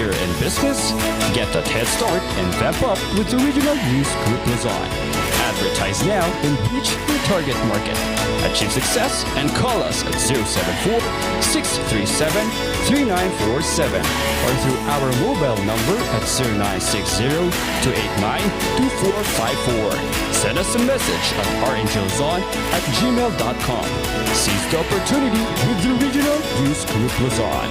career and business? Get that head start and vamp up with the Regional News Group Luzon. Advertise now and reach your target market. Achieve success and call us at 074-637-3947 or through our mobile number at 0960-289-2454. Send us a message at rngluzon@gmail.com. Seize the opportunity with the Regional News Group Luzon.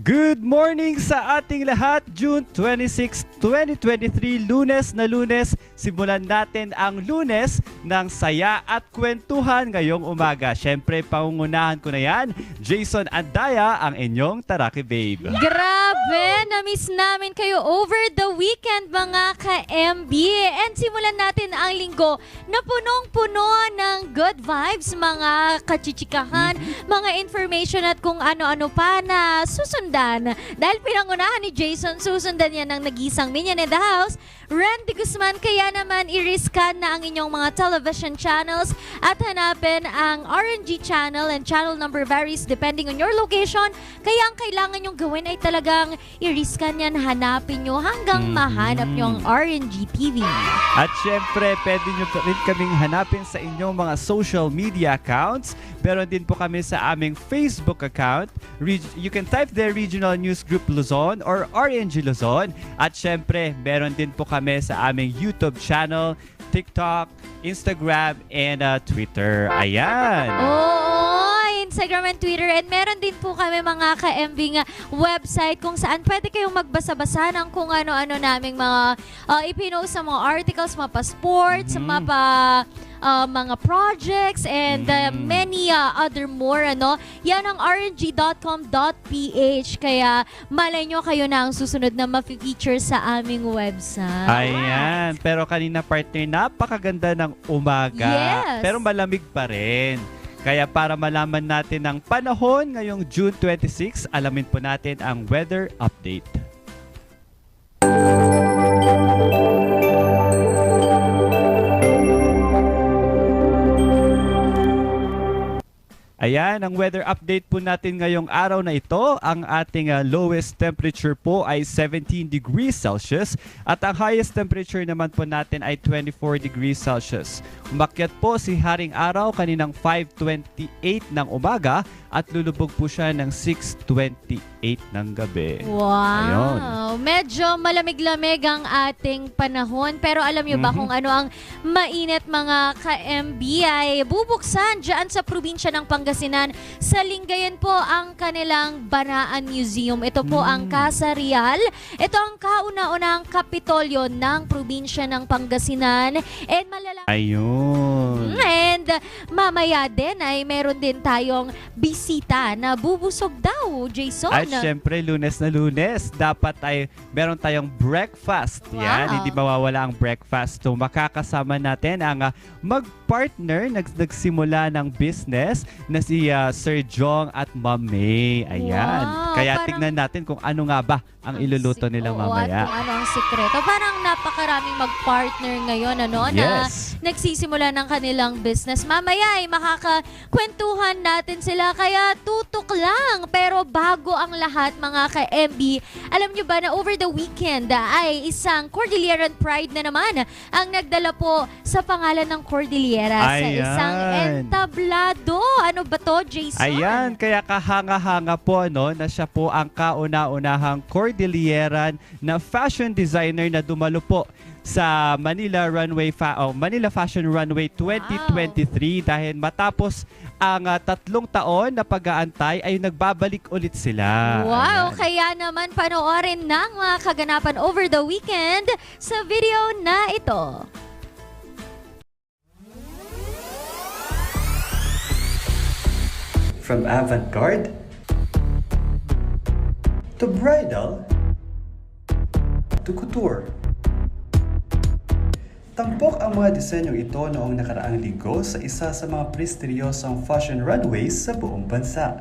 Good morning sa ating lahat. June 26, 2023, Lunes na Lunes. Simulan natin ang Lunes ng saya at kwentuhan ngayong umaga. Siyempre, pangungunahan ko na yan, Jason Andaya, ang inyong Taraki Babe. Grabe! Na-miss namin kayo over the weekend, mga ka-MB. And simulan natin ang linggo na punong-puno ng good vibes, mga kachichikahan, mga information at kung ano-ano pa na susundan. Dahil pinangunahan ni Jason, susundan yan ng nag-isang minion in the house, Randy Guzman. Kaya naman i-riskan na ang inyong mga television channels at hanapin ang RNG channel, and channel number varies depending on your location. Kaya ang kailangan nyong gawin ay talagang i-riskan yan, hanapin nyo hanggang mahanap nyo ang RNG TV. At syempre, pwede nyo rin kaming hanapin sa inyong mga social media accounts. Meron din po kami sa aming Facebook account. You can type there Regional News Group Luzon or RNG Luzon. At syempre, meron din po kami sa aming YouTube channel, TikTok, Instagram, and Twitter. Ayan! Oo, Instagram and Twitter. And meron din po kami, mga ka-MB, nga website kung saan pwede kayong magbasa-basa ng kung ano-ano naming mga ipinost sa mga articles, mapa sports, mga projects, and many other more. Yan ang rng.com.ph. Kaya malay nyo, kayo na ang susunod na ma-feature sa aming website. Ayan. Pero kanina, partner, napakaganda ng umaga. Yes. Pero malamig pa rin. Kaya para malaman natin ang panahon ngayong June 26, alamin po natin ang weather update. Ayan, ang weather update po natin ngayong araw na ito. Ang ating lowest temperature po ay 17 degrees Celsius at ang highest temperature naman po natin ay 24 degrees Celsius. Umakyat po si Haring Araw kaninang 5:28 ng umaga at lulubog po siya ng 6:28 ng gabi. Wow! Ayun. Medyo malamig-lamig ang ating panahon. Pero alam nyo ba kung ano ang mainit, mga ka-MB? Ay bubuksan dyan sa probinsya ng Pangasinan. Sa Lingayen po ang kanilang Banaan Museum. Ito po ang Casa Real. Ito ang kauna-unang kapitolyo ng probinsya ng Pangasinan. And Ayun. And mamaya din ay meron din tayong bisita na bubusog daw, Jason. At syempre, Lunes na Lunes, dapat ay meron tayong breakfast. Yan, hindi mawawala ang breakfast. So, makakasama natin ang mag-partner, nagsimula ng business na si Sir Jong at Ma'am May. Ayan. Wow, Kaya tignan natin kung ano nga ba ang iluluto nila mamaya. At kung ano ang sikreto. Parang napakaraming mag-partner ngayon, Yes. na nagsisimula ng kanilang business. Mamaya ay makakakwentuhan natin sila, kaya tutok lang. Pero bago ang lahat, mga ka-MB, alam nyo ba na over the weekend ay isang Cordilleran Pride na naman ang nagdala po sa pangalan ng Cordillera sa isang entablado. Ano ba to, Jason? Ayan, kaya kahanga-hanga po na siya po ang kauna-unahang Cordilleran na fashion designer na dumalo po sa Manila Fashion Runway 2023 dahil matapos ang 3 taon na pag-aantay ay nagbabalik ulit sila. Wow! Ayan. Kaya naman panoorin ng mga kaganapan over the weekend sa video na ito. From avant-garde to bridal to couture. Tampok ang mga disenyong ito noong nakaraang linggo sa isa sa mga prestigyosong fashion runways sa buong bansa.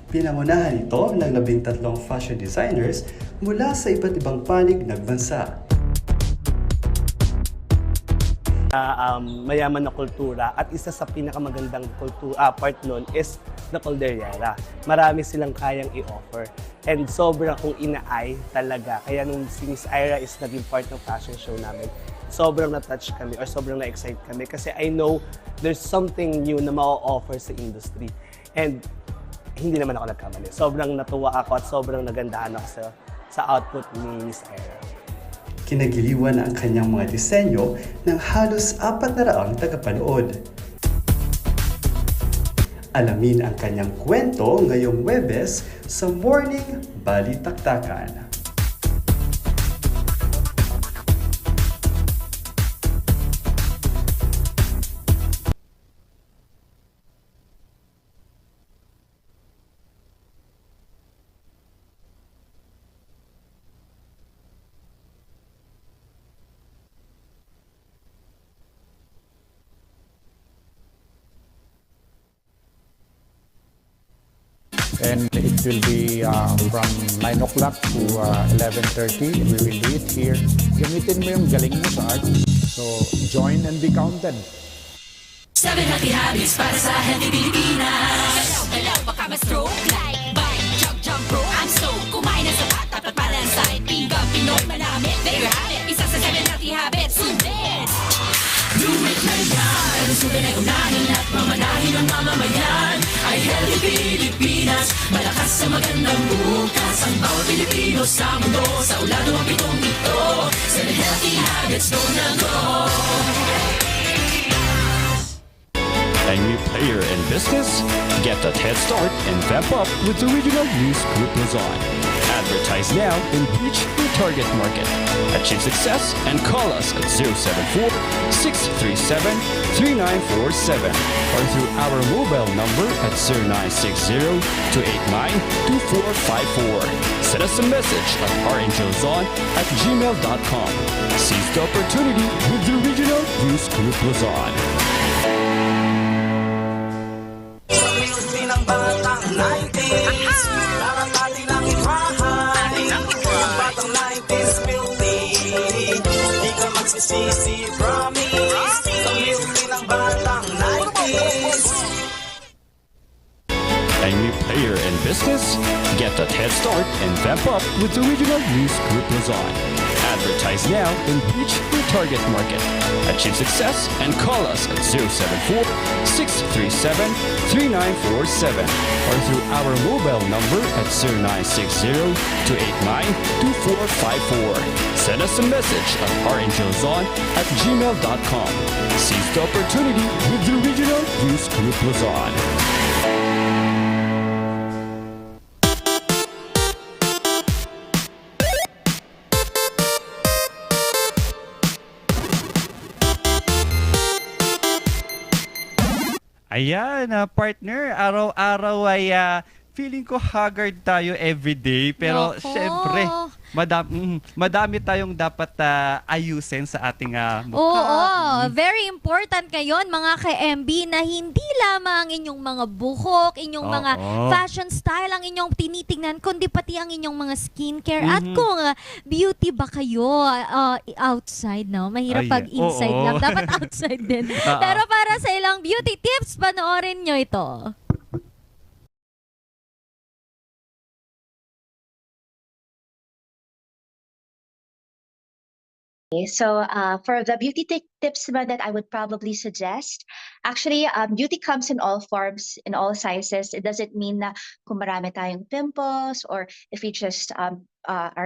Pinangunahan ito ng 13 fashion designers mula sa iba't ibang panig ng bansa. Mayaman na kultura at isa sa pinakamagandang part nun is the Calderiera. Marami silang kayang i-offer and sobrang kung inaay talaga. Kaya nung si Miss Ira is naging part ng fashion show namin, sobrang na-touch kami or sobrang na-excite kami kasi I know there's something new na ma-offer sa industry. And hindi naman ako nagkamali. Sobrang natuwa ako at sobrang nagandahan ako sa output ni Miss Ira. Kinagiliwan ang kanyang mga disenyo ng halos 400 tagapanood. Alamin ang kanyang kwento ngayong Huwebes sa Morning Balitaktakan. And it will be from 9 o'clock to 11:30. We will do it here. Gamitin mo yung galing mo sa art. So, join and be counted. 7 healthy habits para sa healthy Pilipinas. Galaw, baka ma-stroke. Like, bike, jump, rope. I'm stoked. Kumain ng sapat, dapat pala ang side. Pinggang Pinoy, manamit. There you have it. Isa sa 7 healthy habits. Sundin! Do it na yan. Kalusugan ay unahin at mamanahin ang mamamayan. Ay healthy Pilipinas. Malakas sa magandang bukas. Ang bawat Pilipino sa mundo. Sa ulado ang pitong ito. 7 healthy habits, go na go. A new player in business? Get that head start and vamp up with the Regional News Group Luzon. Advertise now and reach your target market. Achieve success and call us at 074-637-3947 or through our mobile number at 0960-289-2454. Send us a message at rnjluzon@gmail.com. Seize the opportunity with the Regional News Group Luzon. Ng batang 90s, naranating ang itrahan. Ang batang 90s beauty, di ka magsisisi, promise. Sa beauty ng batang 90s. A new player in business? Get that head start and vamp up with the Regional News Group Luzon. Advertise now and reach your target market. Achieve success and call us at 074-637-3947 or through our mobile number at 0960-289-2454. Send us a message at rnjluzon@gmail.com. Seize the opportunity with the Regional News Group Luzon. Ayan, partner, araw-araw ay feeling ko haggard tayo everyday. Pero Nako. syempre, madami tayong dapat ayusin sa ating mukha. Oo, very important ngayon mga ka-MB na hindi lamang inyong mga buhok, inyong mga fashion style ang inyong tinitingnan, kundi pati ang inyong mga skincare. At kung beauty ba kayo outside, no? Mahirap pag inside lang. Dapat outside din. Pero para sa ilang beauty tips, panoorin nyo ito. For the beauty tips naman that I would probably suggest, actually, beauty comes in all forms, in all sizes. It doesn't mean na kung marami tayong pimples or if we just are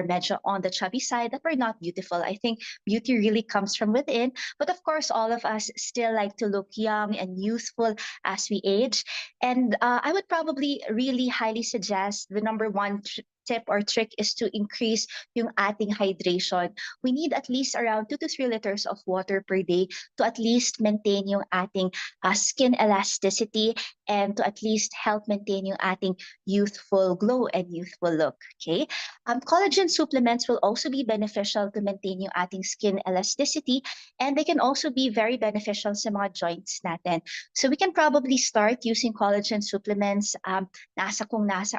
medyo on the chubby side that we're not beautiful. I think beauty really comes from within. But of course, all of us still like to look young and youthful as we age. And I would probably really highly suggest the number one tip or trick is to increase yung ating hydration. We need at least around 2 to 3 liters of water per day to at least maintain yung ating skin elasticity and to at least help maintain yung ating youthful glow and youthful look. Okay. Collagen supplements will also be beneficial to maintain yung ating skin elasticity, and they can also be very beneficial sa mga joints natin. So we can probably start using collagen supplements nasa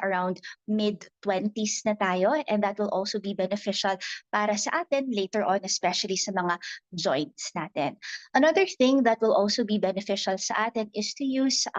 around mid-20s na tayo, and that will also be beneficial para sa atin later on, especially sa mga joints natin. Another thing that will also be beneficial sa atin is to use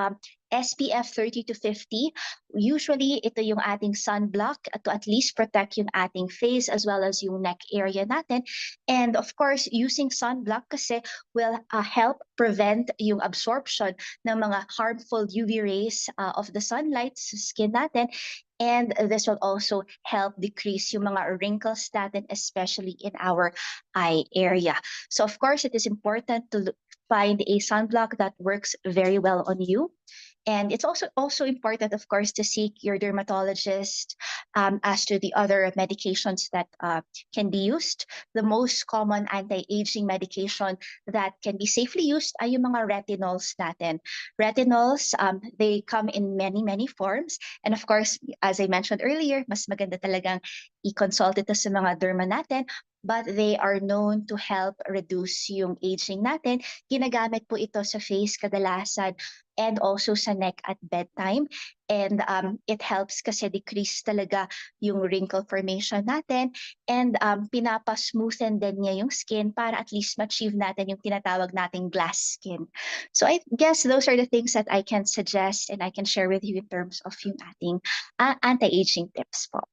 SPF 30 to 50. Usually, ito yung ating sunblock to at least protect yung ating face as well as yung neck area natin. And of course, using sunblock kasi will help prevent yung absorption ng mga harmful UV rays of the sunlight sa skin natin. And this will also help decrease yung mga wrinkles natin, especially in our eye area. So of course, it is important to find a sunblock that works very well on you. And it's also important, of course, to seek your dermatologist as to the other medications that can be used. The most common anti-aging medication that can be safely used ay yung mga retinols natin. Retinols, they come in many forms. And of course, as I mentioned earlier, mas maganda talagang i-consult ito sa mga derma natin. But they are known to help reduce yung aging natin. Ginagamit po ito sa face kadalasan and also sa neck at bedtime. And it helps kasi decrease talaga yung wrinkle formation natin, and pinapa-smoothen din niya yung skin para at least ma-achieve natin yung tinatawag nating glass skin. So I guess those are the things that I can suggest and I can share with you in terms of yung ating anti-aging tips po.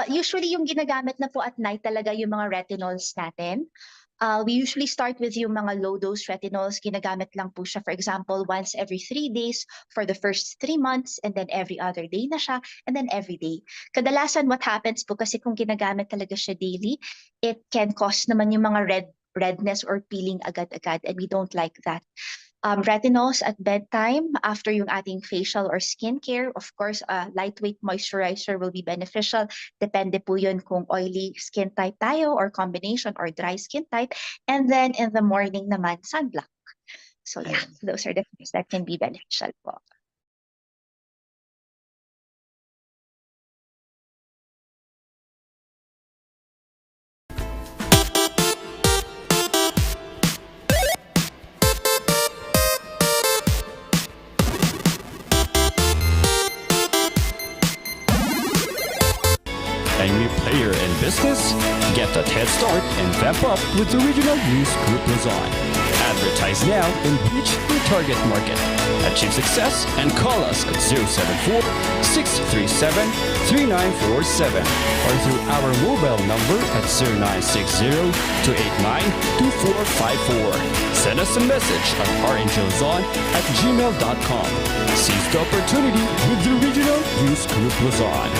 Usually yung ginagamit na po at night talaga yung mga retinols natin. We usually start with yung mga low-dose retinols. Ginagamit lang po siya, for example, once every 3 days for the first 3 months, and then every other day na siya, and then every day. Kadalasan what happens po kasi kung ginagamit talaga siya daily, it can cause naman yung mga redness or peeling agad-agad, and we don't like that. Retinols at bedtime after yung ating facial or skincare. Of course, lightweight moisturizer will be beneficial. Depende po yun kung oily skin type tayo or combination or dry skin type. And then in the morning naman, sunblock. So yeah, those are the things that can be beneficial po. Angry player in business? Get that head start and vamp up with the Regional News Group Luzon. Advertise now and reach your target market. Achieve success and call us at 074-637-3947 or through our mobile number at 0960-289-2454. Send us a message at rngluzon@gmail.com. Seize the opportunity with the Regional News Group Luzon.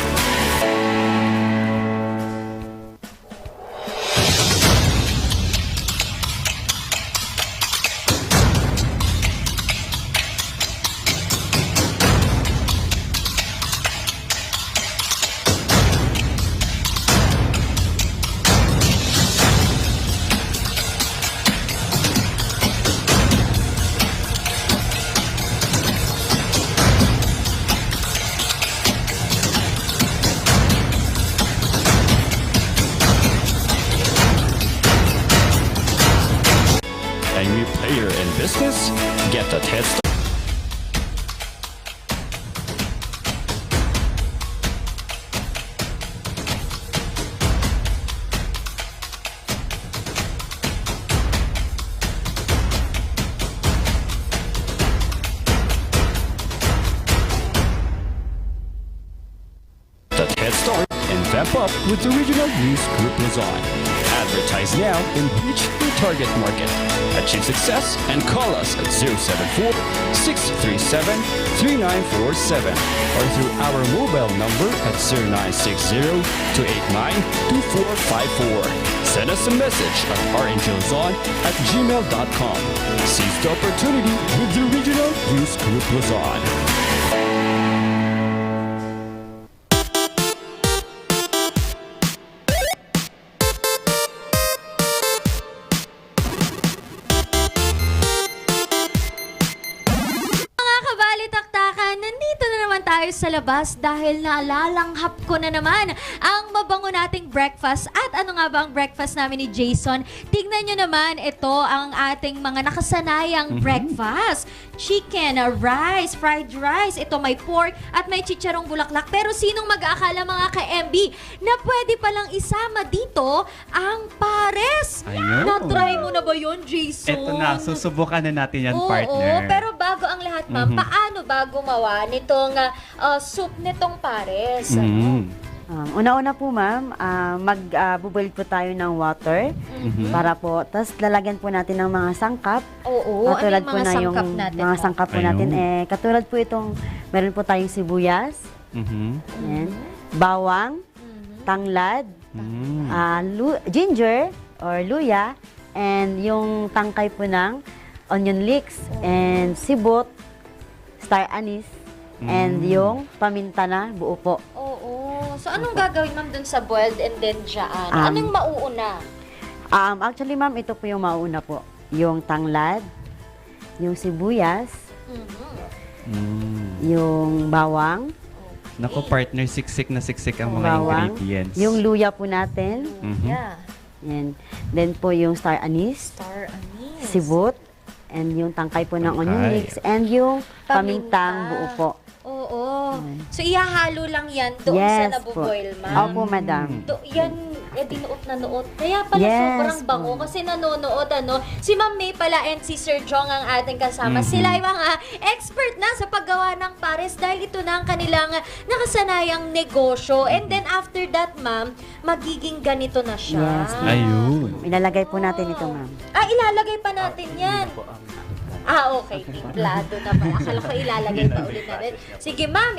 Angry player in business? Get that head start. That head start and vamp vamp up with the regional news group Luzon. Advertise now and reach your target market. Achieve success and call us at 074-637-3947 or through our mobile number at 0960-289-2454. Send us a message at rngluzon@gmail.com. Seize the opportunity with the regional news group Luzon. Balitaktakan, nandito na naman tayo sa labas dahil naalalanghap ko na naman ang mabango nating breakfast. At ano nga ba ang breakfast namin ni Jason? Tignan nyo naman, ito ang ating mga nakasanayang breakfast. Chicken, rice, fried rice, ito may pork at may chicharong bulaklak. Pero sinong mag-aakala mga ka-MB na pwede palang isama dito ang pares? Ayun. Na-try mo na ba yun, Jason? Ito na, susubukan na natin yan, Oo, partner. pero bago ang lahat, ma'am, paano ba gumawa nitong soup nitong pares? Una-una po ma'am, mag-boil po tayo ng water para po, tapos lalagyan po natin ng mga sangkap. Oo, Katulad ano po yung mga na sangkap natin? mga ma'am? sangkap po Ayun. natin. Katulad po itong, meron po tayong sibuyas, ayan, bawang, tanglad, ginger or luya, and yung tangkay po ng onion leeks, and sibot, star anise, and yung paminta na buo po. Oo. So, anong gagawin, ma'am, dun sa boiled and then dyan? Um, Anong mauuna? Actually, ma'am, ito po yung mauna po. Yung tanglad, yung sibuyas, yung bawang, Naku, partner, siksik na siksik ang mga bawang, ingredients. yung luya po natin, Yeah. and then po yung star anise, Star anise. sibot, and yung tangkay po ng Tangkay. onion leeks, and yung Paminta. pamintang buo po. Oo. So, ihahalo lang yan doon sa Yes po. nabuboil, ma'am? Opo, madam. Yan, dinuot na nuot. Kaya pala Yes sobrang bango po. kasi nanonood, ano. Si Ma'am May pala and si Sir Jong ang ating kasama. Sila yung mga expert na sa paggawa ng pares dahil ito na ang kanilang nakasanayang negosyo. And then after that, ma'am, magiging ganito na siya. Yes, ma'am. Ayun. Ilalagay po natin ito, ma'am. Ilalagay pa natin yan. Okay. Timplado na pala. Akala ko ilalagay pa ulit natin. Sige, ma'am,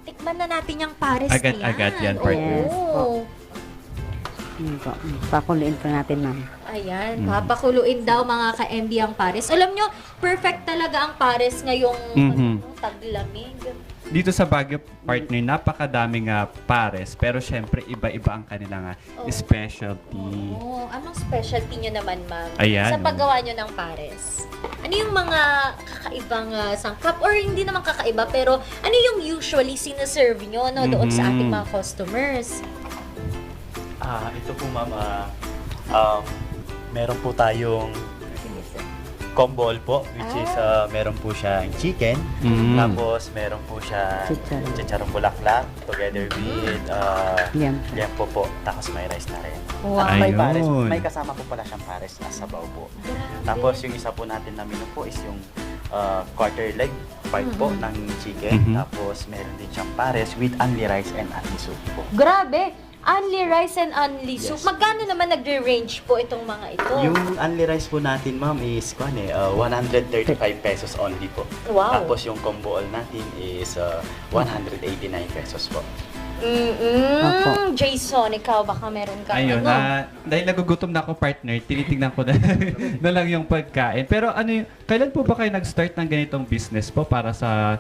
tikman na natin yung pares Agad-agad yan, partner. Oo. Yun po. Pakuluin po natin, ma'am. Ayan, papakuluin daw mga ka-MB ang pares. Alam nyo, perfect talaga ang pares ngayong taglamig. Dito sa Baguio, partner, napakadaming pares. Pero syempre, iba-iba ang kanilang specialty. Anong specialty nyo naman, ma'am? Ayan. Sa paggawa nyo ng pares? Ano yung mga kakaibang sangkap? Or hindi naman kakaiba, pero ano yung usually sinaserve nyo doon sa ating mga customers? Ito po ma'am, meron po tayong combo po, which is meron po siyang chicken, tapos meron po siya chicharong bulaklak together with liempo po, tapos may rice na rin. Wow. At may Ayun. pares, may kasama po pala siyang pares na sabaw po. Tapos yung isa po natin na menu po is yung quarter leg part po ng chicken, tapos meron din siyang pares with only rice and only soup po. Grabe! Only rice and only soup. Magkano naman nagre-range po itong mga ito? Yung only rice po natin, ma'am, is 135 pesos only po. Wow. Tapos yung combo all natin is 189 pesos po. Jason, ikaw baka meron ka. Ayun, dahil nagugutom na ako, partner, tinitingnan ko na, na lang yung pagkain. Pero kailan po ba kayo nag-start ng ganitong business po para sa,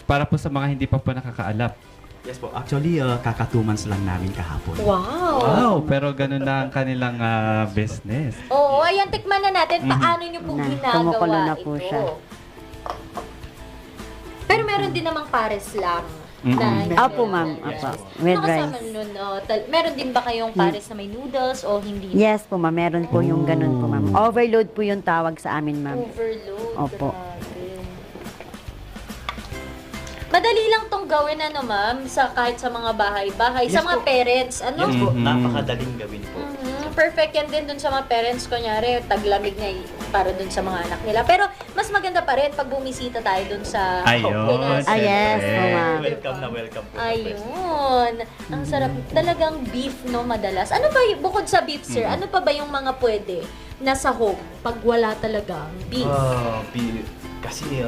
para po sa mga hindi pa po nakakaalap? Yes po. Actually, kaka 2 months lang namin kahapon. Wow, pero ganun na ang kanilang business. Oo, ayan, tikman na natin paano nyo po Kumukulo ginagawa na po ito. siya. Pero meron din namang pares lang. Opo, ma'am. Opo. With rice. Nun, meron din ba kayong pares na may noodles o hindi? Yes po, ma'am. Meron po yung ganun po, ma'am. Overload po yung tawag sa amin, ma'am. Overload. Opo. Grabe. Madali lang tong gawin, kahit sa mga bahay-bahay, sa mga parents, Yes po, napakadaling gawin po. perfect yan din dun sa mga parents, kunyari, taglamig na para dun sa mga anak nila. Pero mas maganda pa rin pag bumisita tayo dun sa Ayun. Pinas. Yes, ma'am. Welcome po. Ayun. Ang sarap. Talagang beef, no, madalas. Ano ba, bukod sa beef, sir, ano pa ba yung mga pwede na sahog pag wala talagang beef? Kasi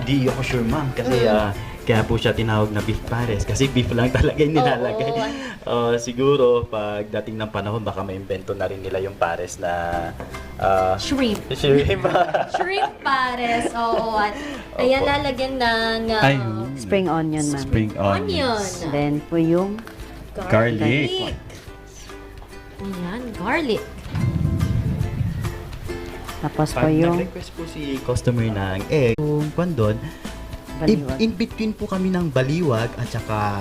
di ako sure, ma'am. Kasi kaya po siya tinawag na beef pares. Kasi beef lang talaga yung nilalagay. Siguro, pag dating ng panahon, baka maimbento na rin nila yung pares na Shrimp. shrimp. Shrimp pares, oo. Ayan, lalagyan ng Ayun. Spring onion, ma'am. Spring onion. onions. Then po yung Garlic. Ayan, garlic. tapos po Pag yung nag-request po si customer ng egg, kung doon, baliwag. in between po kami ng baliwag at saka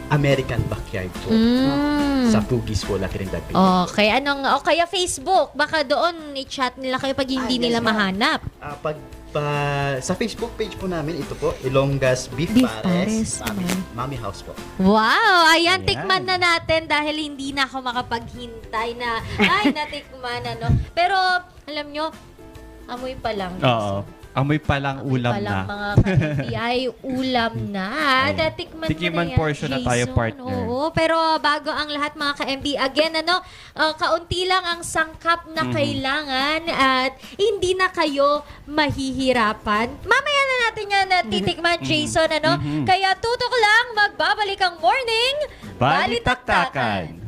American backyard po. Sa Pugis po, La Trinidad. Okay, o kaya Facebook, baka doon i-chat nila kayo pag hindi yes, nila ma'am. mahanap. Sa Facebook page po namin, ito po, Ilonggas Beef, Beef Pares, Pares. Mami House po. Wow! Ayan, Ayan. tikman na natin dahil hindi na ako makapaghintay na, natikman, Pero, alam nyo, amoy pa lang. Oo. Amoy palang ulam Palang na. mga ka-MB ay ulam na. Ayun. Natikman mo Tikiman na yan, portion na tayo, Jason. partner. Oo, pero bago ang lahat mga ka-MB, again, kaunti lang ang sangkap na kailangan at hindi na kayo mahihirapan. Mamaya na natin yan titikman, Jason, Kaya tutok lang, magbabalik ang morning Balitaktakan.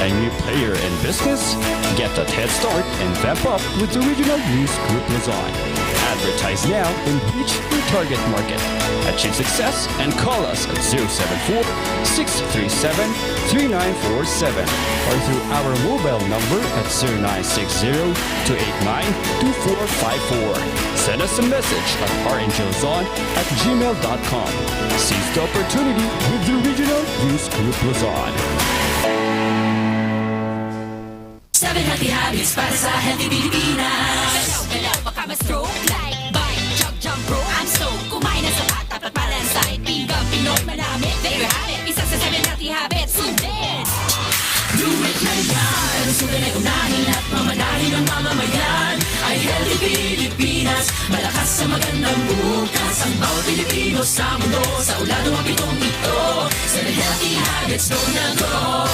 A new player in business? Get that head start and vamp up with the Regional News Group Luzon. Advertise now and reach your target market. Achieve success and call us at 074-637-3947 or through our mobile number at 0960-289-2454. Send us a message at rngluzon@gmail.com. Seize the opportunity with the Regional News Group Luzon. 7 healthy habits para sa healthy Pilipinas. Galaw, baka ma-stroke. Like, bike, jog, jump, rope. I'm stoked. Kumain ng sapat, dapat balansay. Pinggang Pinoy, manamit. There you have it. Isa sa 7 healthy habits. Sundin! Do it na yan. Sundan ay unahin at mamanahin ng mamamayan. Ay healthy Pilipinas. Malakas sa magandang bukas. Ang bawat Pilipino sa mundo. Sa ulado ang pitong ito. 7 healthy habits, go na go.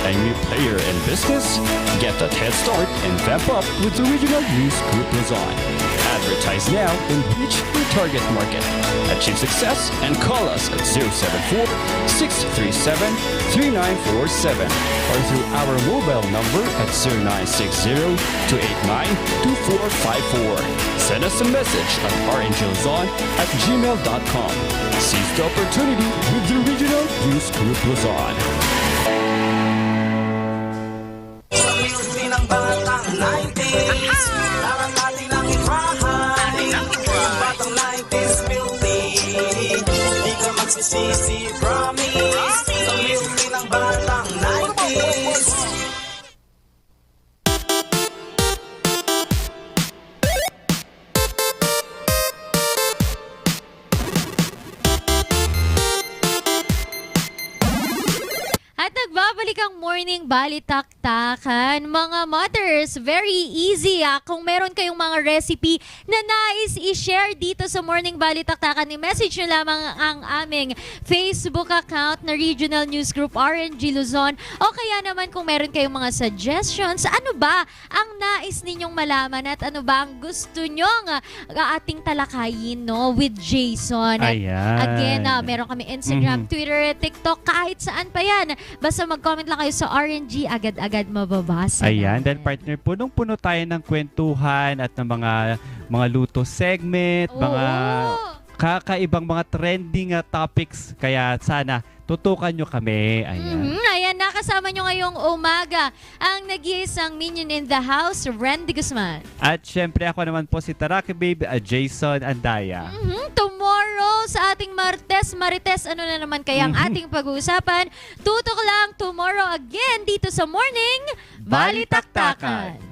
A new player in business? Get that head start and vamp up with the Regional News Group Luzon. Advertise now and reach your target market. Achieve success and call us at 074-637-3947 or through our mobile number at 0960-289-2454. Send us a message at rngluzon@gmail.com. Seize the opportunity with the Regional News Group Luzon. Sa music ng batang 90s, larang natin ang itrahan. Ang batang 90s filthy, di ka magsisisi, promise. Sa music ng batang 90s. At nagbabalik ang morning balitaktakan. Mga mothers, very easy kung meron kayong mga recipe na nais i-share dito sa morning balitaktakan, i-message nyo lamang ang aming Facebook account na Regional News Group RNG Luzon. O kaya naman kung meron kayong mga suggestions, ano ba ang nais ninyong malaman at ano ba ang gusto nyong ating talakayin, no, with Jason. Ayan. Again, meron kami Instagram, Twitter, TikTok, kahit saan pa yan. Basta mag-comment lang kayo sa RNG, agad-agad mababasa. Ayan, natin. then partner, punong-puno tayo ng kwentuhan at ng mga luto segment, mga kakaibang mga trending topics. Kaya sana tutukan nyo kami. Ayan. Ayan, nakasama nyo ngayong umaga ang nag-iisang minion in the house, Randy Guzman. At syempre ako naman po si Taraki Babe, Jason Andaya. Tomorrow sa ating Marites, ano na naman kaya ang ating pag-uusapan? Tutok lang tomorrow again dito sa Morning Balitaktakan.